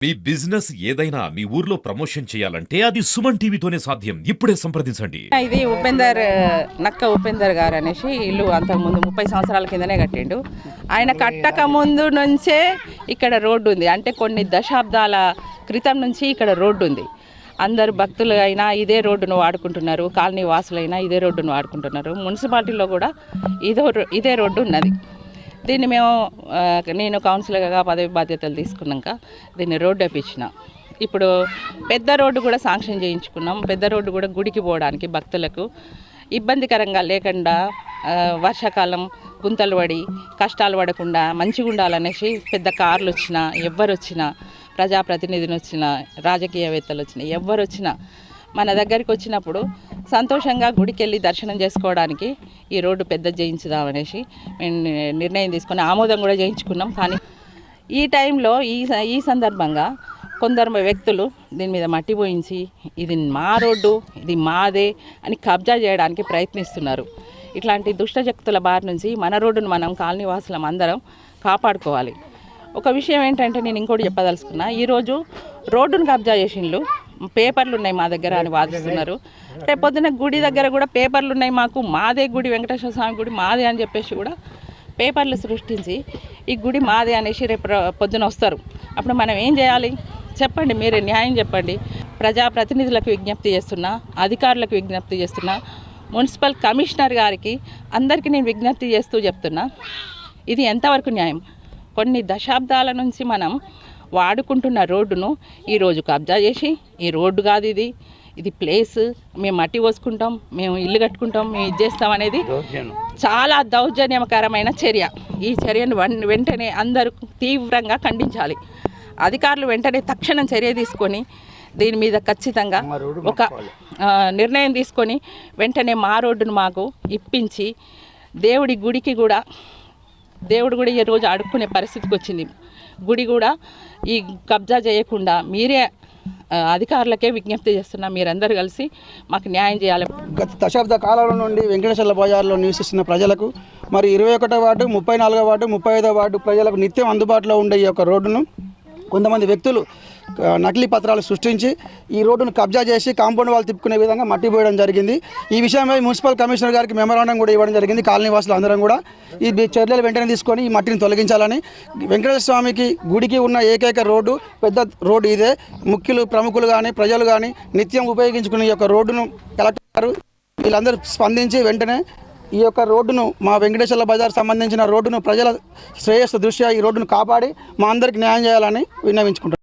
మీ business ఏదైనా మీ ఊర్లో promotion చేయాలంటే అది సుమన్ టీవీతోనే సాధ్యం. ఇప్పుడే సంప్రదించండి. ఇది నక్క ఉపేందర్ గారు అనేసి ఇల్లు అంతకుముందు 30 సంవత్సరాల కిందనే కట్టిండు. ఆయన కట్టక ముందు నుంచే ఇక్కడ రోడ్డు ఉంది. అంటే కొన్ని దశాబ్దాల క్రితం నుంచి ఇక్కడ రోడ్డు ఉంది. అందరు భక్తులు అయినా ఇదే రోడ్డును వాడుకుంటున్నారు, కాలనీ వాసులైనా ఇదే రోడ్డును వాడుకుంటున్నారు. మున్సిపాలిటీలో కూడా ఇదే రోడ్డు ఉన్నది. దీన్ని నేను కౌన్సిలర్గా పదవి బాధ్యతలు తీసుకున్నాక దీన్ని రోడ్డు వేయించిన. ఇప్పుడు పెద్ద రోడ్డు కూడా శాంక్షన్ చేయించుకున్నాం. పెద్ద రోడ్డు కూడా గుడికి పోవడానికి భక్తులకు ఇబ్బందికరంగా లేకుండా, వర్షాకాలం గుంతలు పడి కష్టాలు పడకుండా మంచిగా ఉండాలనేసి పెద్ద కార్లు వచ్చినా, ఎవ్వరు వచ్చినా, ప్రజాప్రతినిధులు వచ్చినా, రాజకీయవేత్తలు వచ్చినా, ఎవ్వరు వచ్చినా మన దగ్గరికి వచ్చినప్పుడు సంతోషంగా గుడికి వెళ్ళి దర్శనం చేసుకోవడానికి ఈ రోడ్డు పెద్ద చేయించుదామనేసి మేము నిర్ణయం తీసుకొని ఆమోదం కూడా చేయించుకున్నాం. కానీ ఈ టైంలో ఈ సందర్భంగా కొందరు వ్యక్తులు దీని మీద మట్టి పోయించి ఇది మా రోడ్డు, ఇది మాదే అని కబ్జా చేయడానికి ప్రయత్నిస్తున్నారు. ఇట్లాంటి దుష్టశక్తుల బారి నుంచి మన రోడ్డును మనం కాలనీ వాసులం అందరం కాపాడుకోవాలి. ఒక విషయం ఏంటంటే నేను ఇంకోటి చెప్పదలుచుకున్నా. ఈరోజు రోడ్డును కబ్జా చేసిండ్రు, పేపర్లు ఉన్నాయి మా దగ్గర అని వాదిస్తున్నారు. రేపు పొద్దున గుడి దగ్గర కూడా పేపర్లు ఉన్నాయి, మాదే గుడి, వెంకటేశ్వర స్వామి గుడి మాదే అని చెప్పేసి కూడా పేపర్లు సృష్టించి ఈ గుడి మాదే అనేసి రేపు పొద్దున వస్తారు. అప్పుడు మనం ఏం చేయాలి చెప్పండి, మీరే న్యాయం చెప్పండి. ప్రజాప్రతినిధులకు విజ్ఞప్తి చేస్తున్నా, అధికారులకు విజ్ఞప్తి చేస్తున్నా, మున్సిపల్ కమిషనర్ గారికి అందరికీ నేను విజ్ఞప్తి చేస్తూ చెప్తున్నా, ఇది ఎంతవరకు న్యాయం? కొన్ని దశాబ్దాల నుంచి మనం వాడుకుంటున్న రోడ్డును ఈరోజు కబ్జా చేసి, ఈ రోడ్డు కాదు ఇది ప్లేస్, మేము మట్టి పోసుకుంటాం, మేము ఇల్లు కట్టుకుంటాం, మేము ఇది చేస్తాం అనేది చాలా దౌర్జన్యకరమైన చర్య. ఈ చర్యను వెంటనే అందరూ తీవ్రంగా ఖండించాలి. అధికారులు వెంటనే తక్షణం చర్య తీసుకొని దీని మీద ఖచ్చితంగా ఒక నిర్ణయం తీసుకొని వెంటనే మా రోడ్డును మాకు ఇప్పించి, దేవుడు కూడా ఈరోజు అడుక్కునే పరిస్థితికి వచ్చింది. గుడి కూడా ఈ కబ్జా చేయకుండా మీరే అధికారులకే విజ్ఞప్తి చేస్తున్నా, మీరందరూ కలిసి మాకు న్యాయం చేయాలి. గత దశాబ్ద కాలంలో నుండి వెంకటేశ్వర బజార్లో నివసిస్తున్న ప్రజలకు మరి 21వ వార్డు, 34వ వార్డు, 35వ వార్డు ప్రజలకు నిత్యం అందుబాటులో ఉండే ఈ యొక్క రోడ్డును కొంతమంది వ్యక్తులు నకిలీ పత్రాలు సృష్టించి ఈ రోడ్డును కబ్జా చేసి కాంపౌండ్ వాళ్ళు తిప్పుకునే విధంగా మట్టి పోయడం జరిగింది. ఈ విషయమై మున్సిపల్ కమిషనర్ గారికి మెమరాండం కూడా ఇవ్వడం జరిగింది. కాలనీ వాసులు అందరం కూడా ఈ చర్యలు వెంటనే తీసుకొని ఈ మట్టిని తొలగించాలని, వెంకటేశ్వర స్వామికి గుడికి ఉన్న ఏకైక రోడ్డు, పెద్ద రోడ్డు ఇదే. ప్రముఖులు కానీ ప్రజలు కానీ నిత్యం ఉపయోగించుకునే ఈ యొక్క రోడ్డును కలెక్టర్ గారు వీళ్ళందరూ స్పందించి వెంటనే ఈ యొక్క రోడ్డును, మా వెంకటేశ్వర బజార్ సంబంధించిన రోడ్డును ప్రజల శ్రేయస్సు దృష్ట్యా ఈ రోడ్డును కాపాడి మా అందరికి న్యాయం చేయాలని విన్నవించుకుంటున్నాను.